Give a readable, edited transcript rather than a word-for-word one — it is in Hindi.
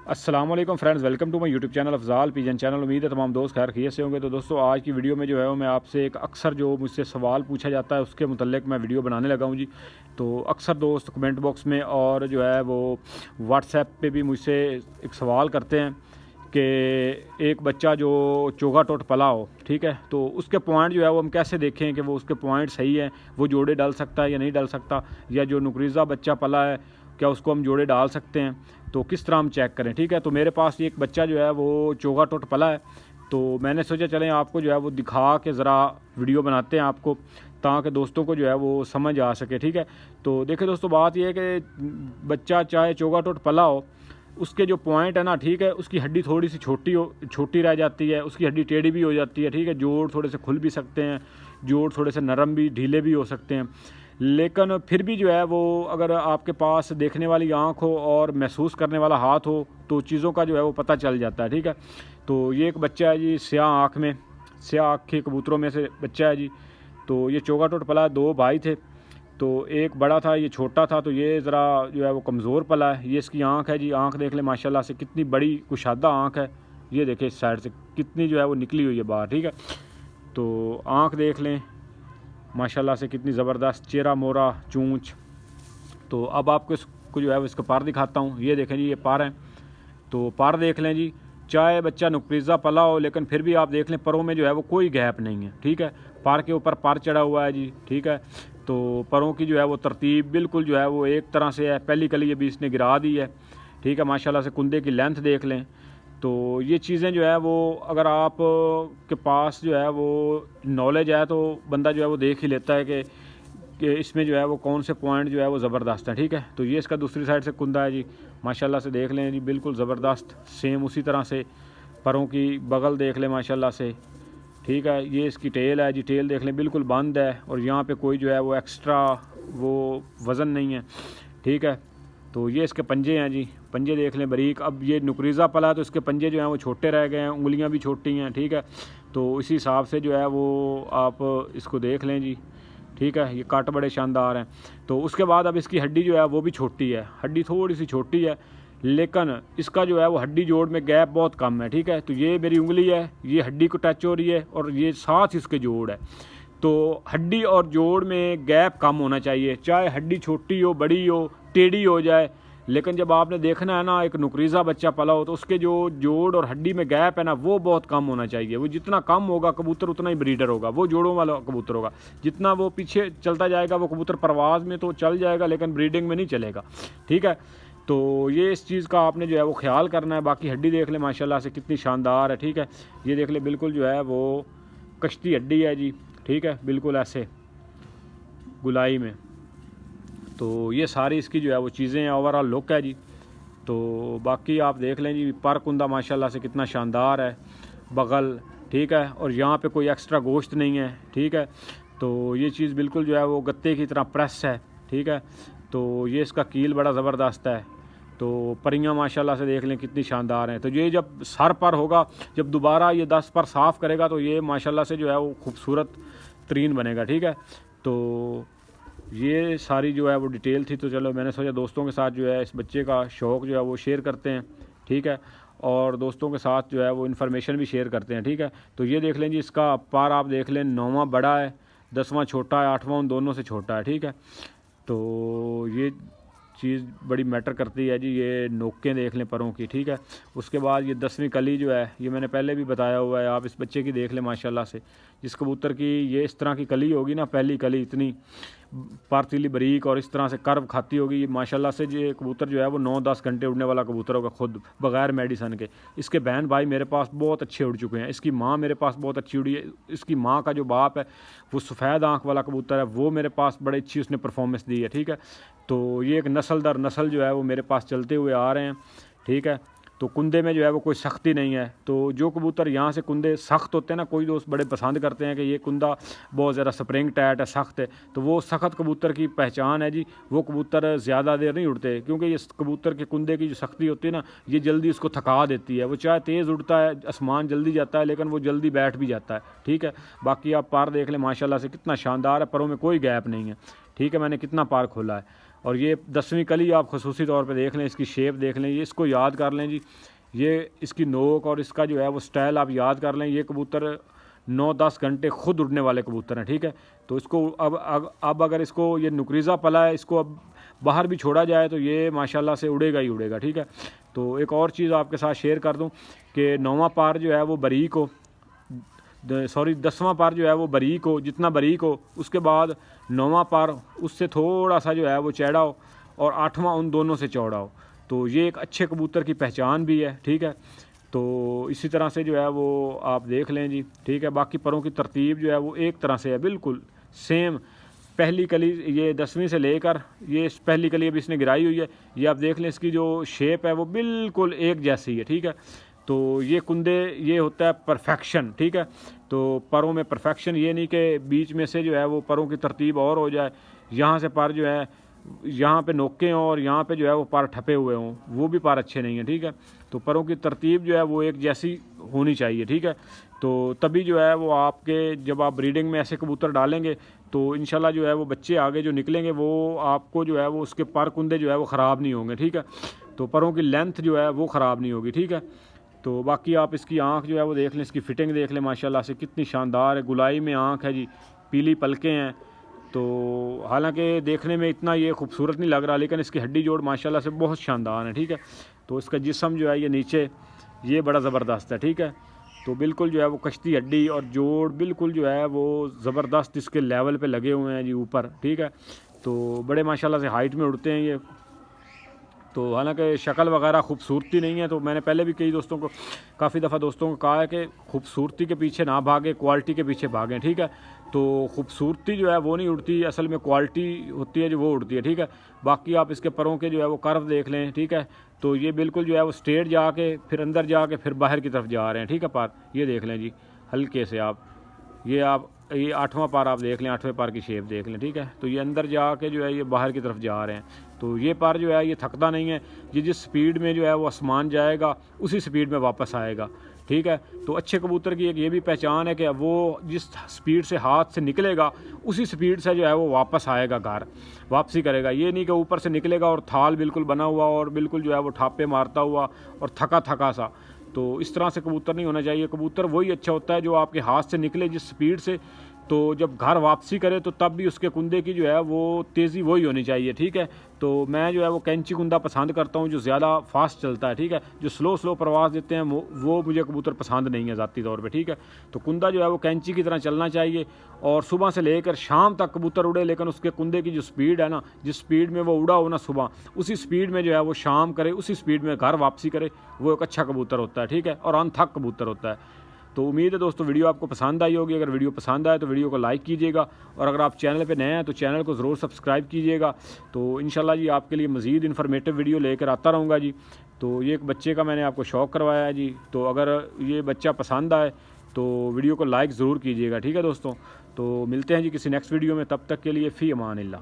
अस्सलाम वालेकुम friends, welcome to my YouTube channel Afzal pigeon channel. उम्मीद है तमाम दोस्त खैर खैरियत से होंगे। तो दोस्तों आज की वीडियो में जो है वो मैं आपसे एक अक्सर जो मुझसे सवाल पूछा जाता है उसके मुतल्लिक मैं वीडियो बनाने लगा हूँ जी। तो अक्सर दोस्त कमेंट बॉक्स में और जो है वो व्हाट्सएप पे भी मुझसे एक सवाल करते हैं कि एक बच्चा जो चोगा टोट पला हो, ठीक है, तो उसके पॉइंट जो है वो हम कैसे देखें कि वो उसके पॉइंट सही है, वो जोड़े डाल सकता है या नहीं डाल सकता, या जो नुकरीज़ा बच्चा पला है क्या उसको हम जोड़े डाल सकते हैं, तो किस तरह हम चेक करें। ठीक है, तो मेरे पास एक बच्चा जो है वो चोगा टोट पला है, तो मैंने सोचा चलें आपको जो है वो दिखा के ज़रा वीडियो बनाते हैं आपको, ताकि दोस्तों को जो है वो समझ आ सके। ठीक है, तो देखिए दोस्तों, बात यह है कि बच्चा चाहे चोगा टोट पला हो, उसके जो पॉइंट है ना, ठीक है, उसकी हड्डी थोड़ी सी छोटी रह जाती है, उसकी हड्डी टेढ़ी भी हो जाती है। ठीक है, जोड़ थोड़े से खुल भी सकते हैं, जोड़ थोड़े से नरम भी ढीले भी हो सकते हैं, लेकिन फिर भी जो है वो अगर आपके पास देखने वाली आँख हो और महसूस करने वाला हाथ हो तो चीज़ों का जो है वो पता चल जाता है। ठीक है, तो ये एक बच्चा है जी, स्याह आँख में, स्याह आँख के कबूतरों में से बच्चा है जी। तो ये चोगा टोट पला, दो भाई थे, तो एक बड़ा था, ये छोटा था, तो ये ज़रा जो है वो कमज़ोर पला है। ये इसकी आँख है जी, आँख देख लें माशाल्लाह से कितनी बड़ी कुशादा आँख है। ये देखें इस साइड से कितनी जो है वो निकली हुई है बाहर। ठीक है, तो आँख देख लें माशाल्लाह से कितनी ज़बरदस्त, चेहरा मोरा चूँच। तो अब आपको इसको जो है वो इसका पार दिखाता हूँ। ये देखें जी, ये पार है, तो पार देख लें जी। चाहे बच्चा नुकरीज़ा पला हो लेकिन फिर भी आप देख लें परों में जो है वो कोई गैप नहीं है। ठीक है, पार के ऊपर पार चढ़ा हुआ है जी। ठीक है, तो परों की जो है वो तरतीब बिल्कुल जो है वो एक तरह से है। पहली कली अभी इसने गिरा दी है। ठीक है, माशाल्लाह से कुंदे की लेंथ देख लें। तो ये चीज़ें जो है वो अगर आप के पास जो है वो नॉलेज है तो बंदा जो है वो देख ही लेता है कि इसमें जो है वो कौन से पॉइंट जो है वो ज़बरदस्त है। ठीक है, तो ये इसका दूसरी साइड से कुंदा है जी, माशाल्लाह से देख लें जी, बिल्कुल ज़बरदस्त सेम उसी तरह से परों की बगल देख लें माशाल्लाह से। ठीक है, ये इसकी टेल है जी, टेल देख लें बिल्कुल बंद है और यहाँ पे कोई जो है वो एक्स्ट्रा वो वज़न नहीं है। ठीक है, तो ये इसके पंजे हैं जी, पंजे देख लें बारीक। अब ये नुकरीज़ा पला है तो इसके पंजे जो हैं वो छोटे रह गए हैं, उंगलियां भी छोटी हैं। ठीक है, तो इसी हिसाब से जो है वो आप इसको देख लें जी। ठीक है, ये काट बड़े शानदार हैं। तो उसके बाद अब इसकी हड्डी जो है वो भी छोटी है, हड्डी थोड़ी सी छोटी है, लेकिन इसका जो है वो हड्डी जोड़ में गैप बहुत कम है। ठीक है, तो ये मेरी उंगली है, ये हड्डी को टच हो रही है और ये साथ इसके जोड़ है। तो हड्डी और जोड़ में गैप कम होना चाहिए, चाहे हड्डी छोटी हो, बड़ी हो, टेढ़ी हो जाए, लेकिन जब आपने देखना है ना एक नुकरीज़ा बच्चा पला हो तो उसके जो जोड़ और हड्डी में गैप है ना वो बहुत कम होना चाहिए। वो जितना कम होगा कबूतर उतना ही ब्रीडर होगा, वो जोड़ों वाला कबूतर होगा। जितना वो पीछे चलता जाएगा वो कबूतर परवाज़ में तो चल जाएगा लेकिन ब्रीडिंग में नहीं चलेगा। ठीक है, तो ये इस चीज़ का आपने जो है वो ख्याल करना है। बाकी हड्डी देख ले माशाल्लाह से कितनी शानदार है। ठीक है, ये देख ले बिल्कुल जो है वो कश्ती हड्डी है जी। ठीक है, बिल्कुल ऐसे गुलाई में। तो ये सारी इसकी जो है वो चीज़ें हैं, ओवरऑल लुक है जी। तो बाकी आप देख लें जी, पर कुंदा माशाल्लाह से कितना शानदार है, बगल। ठीक है, और यहाँ पे कोई एक्स्ट्रा गोश्त नहीं है। ठीक है, तो ये चीज़ बिल्कुल जो है वो गत्ते की तरह प्रेस है। ठीक है, तो ये इसका कील बड़ा ज़बरदस्त है। तो परियां माशाल्लाह से देख लें कितनी शानदार हैं। तो ये जब सर पर होगा, जब दोबारा ये 10 पर साफ़ करेगा तो ये माशाल्लाह से जो है वो खूबसूरत तरीन बनेगा। ठीक है, तो ये सारी जो है वो डिटेल थी। तो चलो मैंने सोचा दोस्तों के साथ जो है इस बच्चे का शौक़ जो है वो शेयर करते हैं। ठीक है, और दोस्तों के साथ जो है वो इन्फॉर्मेशन भी शेयर करते हैं। ठीक है, तो ये देख लें जी, इसका पार आप देख लें, 9वां बड़ा है, 10वां छोटा है, 8वां उन दोनों से छोटा है। ठीक है, तो ये चीज़ बड़ी मैटर करती है जी। ये नोकें देख लें परों की। ठीक है, उसके बाद ये 10वीं कली जो है ये मैंने पहले भी बताया हुआ है, आप इस बच्चे की देख लें माशाल्लाह से। जिस कबूतर की ये इस तरह की कली होगी ना, पहली कली इतनी पारतीली बरीक और इस तरह से कर्व खाती होगी, ये माशाल्लाह से ये कबूतर जो है वो 9-10 घंटे उड़ने वाला कबूतर होगा खुद, बग़ैर मेडिसन के। इसके बहन भाई मेरे पास बहुत अच्छे उड़ चुके हैं, इसकी माँ मेरे पास बहुत अच्छी उड़ी है। इसकी माँ का जो बाप है वो सफ़ेद आँख वाला कबूतर है, वो मेरे पास बड़ी अच्छी उसने परफॉर्मेंस दी है। ठीक है, तो ये एक नस्ल दर नस्ल जो है वो मेरे पास चलते हुए आ रहे हैं। ठीक है, तो कुंदे में जो है वो कोई सख्ती नहीं है। तो जो कबूतर यहाँ से कुंदे सख्त होते हैं ना, कोई दोस्त बड़े पसंद करते हैं कि ये कुंदा बहुत ज़्यादा स्प्रिंग टाइट है, सख्त है, तो वो सख्त कबूतर की पहचान है जी। वो कबूतर ज़्यादा देर नहीं उड़ते, क्योंकि ये कबूतर के कुंदे की जो सख्ती होती है ना, ये जल्दी उसको थका देती है। वो चाहे तेज़ उड़ता है, आसमान जल्दी जाता है, लेकिन वो जल्दी बैठ भी जाता है। ठीक है, बाकी आप पार देख लें माशाल्लाह से कितना शानदार है, परों में कोई गैप नहीं है। ठीक है, मैंने कितना पार खोला है और ये 10वीं कली आप खसूसी तौर पे देख लें, इसकी शेप देख लें, ये इसको याद कर लें जी। ये इसकी नोक और इसका जो है वो स्टाइल आप याद कर लें। ये कबूतर 9-10 घंटे खुद उड़ने वाले कबूतर हैं, ठीक है। तो इसको अब अगर इसको ये नुकरीज़ा पला है, इसको अब बाहर भी छोड़ा जाए तो ये माशाल्लाह से उड़ेगा ही उड़ेगा, ठीक है। तो एक और चीज़ आपके साथ शेयर कर दूं कि 9वां पार जो है वो बरीक हो, 10वां पार जो है वो बरीक हो, जितना बरीक हो, उसके बाद 9वां पार उससे थोड़ा सा जो है वो चौड़ा हो और 8वां उन दोनों से चौड़ा हो। तो ये एक अच्छे कबूतर की पहचान भी है, ठीक है। तो इसी तरह से जो है वो आप देख लें जी, ठीक है। बाकी परों की तरतीब जो है वो एक तरह से है, बिल्कुल सेम। पहली कली ये 10वीं से लेकर ये पहली कली अभी इसने गिराई हुई है, ये आप देख लें, इसकी जो शेप है वो बिल्कुल एक जैसी है, ठीक है। तो ये कुंदे ये होता है परफेक्शन, ठीक है। तो परों में परफेक्शन, ये नहीं कि बीच में से जो है वो परों की तरतीब और हो जाए, यहाँ से पर जो है यहाँ पे नोके हों और यहाँ पे जो है वो पर ठपे हुए हों, वो भी पर अच्छे नहीं हैं, ठीक है। तो परों की तरतीब जो है वो एक जैसी होनी चाहिए, ठीक है। तो तभी जो है वो आपके जब आप ब्रीडिंग में ऐसे कबूतर डालेंगे तो इंशाल्लाह जो है वो बच्चे आगे जो निकलेंगे वो आपको जो है वो उसके पर कुंदे जो है वो ख़राब नहीं होंगे, ठीक है। तो परों की लेंथ जो है वो ख़राब नहीं होगी, ठीक है। तो बाकी आप इसकी आँख जो है वो देख लें, इसकी फ़िटिंग देख लें, माशाल्लाह से कितनी शानदार है। गुलाई में आँख है जी, पीली पलकें हैं। तो हालांकि देखने में इतना ये खूबसूरत नहीं लग रहा, लेकिन इसकी हड्डी जोड़ माशाल्लाह से बहुत शानदार है, ठीक है। तो इसका जिस्म जो है ये नीचे ये बड़ा ज़बरदस्त है, ठीक है। तो बिल्कुल जो है वो कश्ती हड्डी और जोड़ बिल्कुल जो है वो ज़बरदस्त इसके लेवल पे लगे हुए हैं जी ऊपर, ठीक है। तो बड़े माशाल्लाह से हाइट में उड़ते हैं ये। तो हालांकि शक्ल वगैरह खूबसूरती नहीं है, तो मैंने पहले भी कई दोस्तों को काफ़ी दफ़ा दोस्तों को कहा है कि खूबसूरती के पीछे ना भागें, क्वालिटी के पीछे भागें, ठीक है। तो खूबसूरती जो है वो नहीं उड़ती, असल में क्वालिटी होती है जो वो उड़ती है, ठीक है। बाकी आप इसके परों के जो है वो कर्व देख लें, ठीक है। तो ये बिल्कुल जो है वो स्ट्रेट जाके फिर अंदर जाके फिर बाहर की तरफ जा रहे हैं, ठीक है। पार ये देख लें जी, हल्के से आप ये 8वां पार आप देख लें, 8वें पार की शेप देख लें, ठीक है। तो ये अंदर जाके जो है ये बाहर की तरफ जा रहे हैं। तो ये पार जो है ये थकता नहीं है, ये जिस स्पीड में जो है वो आसमान जाएगा उसी स्पीड में वापस आएगा, ठीक है। तो अच्छे कबूतर की एक ये भी पहचान है कि वो जिस स्पीड से हाथ से निकलेगा उसी स्पीड से जो है वो वापस आएगा, घर वापसी करेगा। ये नहीं कि ऊपर से निकलेगा और थाल बिल्कुल बना हुआ और बिल्कुल जो है वो ठापे मारता हुआ और थका थका सा। तो इस तरह से कबूतर नहीं होना चाहिए। कबूतर वही अच्छा होता है जो आपके हाथ से निकले जिस स्पीड से, तो जब घर वापसी करे तो तब भी उसके कुंदे की जो है वो तेज़ी वही होनी चाहिए, ठीक है। तो मैं जो है वो कैंची कुंदा पसंद करता हूँ जो ज़्यादा फास्ट चलता है, ठीक है। जो स्लो प्रवास देते हैं वो मुझे कबूतर पसंद नहीं है ज़ाती तौर पे, ठीक है। तो कुंदा जो है वो कैंची की तरह चलना चाहिए और सुबह से लेकर शाम तक कबूतर उड़े, लेकिन उसके कुंदे की जो स्पीड है ना, जिस स्पीड में वो उड़ा हो ना सुबह, उसी स्पीड में जो है वो शाम करे, उसी स्पीड में घर वापसी करे, वो एक अच्छा कबूतर होता है, ठीक है। और अनथक कबूतर होता है। तो उम्मीद है दोस्तों वीडियो आपको पसंद आई होगी। अगर वीडियो पसंद आए तो वीडियो को लाइक कीजिएगा और अगर आप चैनल पे नए हैं तो चैनल को ज़रूर सब्सक्राइब कीजिएगा। तो इंशाल्लाह जी आपके लिए मज़ीद इन्फॉर्मेटिव वीडियो लेकर आता रहूँगा जी। तो ये एक बच्चे का मैंने आपको शौक़ करवाया है जी। तो अगर ये बच्चा पसंद आए तो वीडियो को लाइक ज़रूर कीजिएगा, ठीक है दोस्तों। तो मिलते हैं जी किसी नेक्स्ट वीडियो में, तब तक के लिए फ़ी अमान अल्लाह।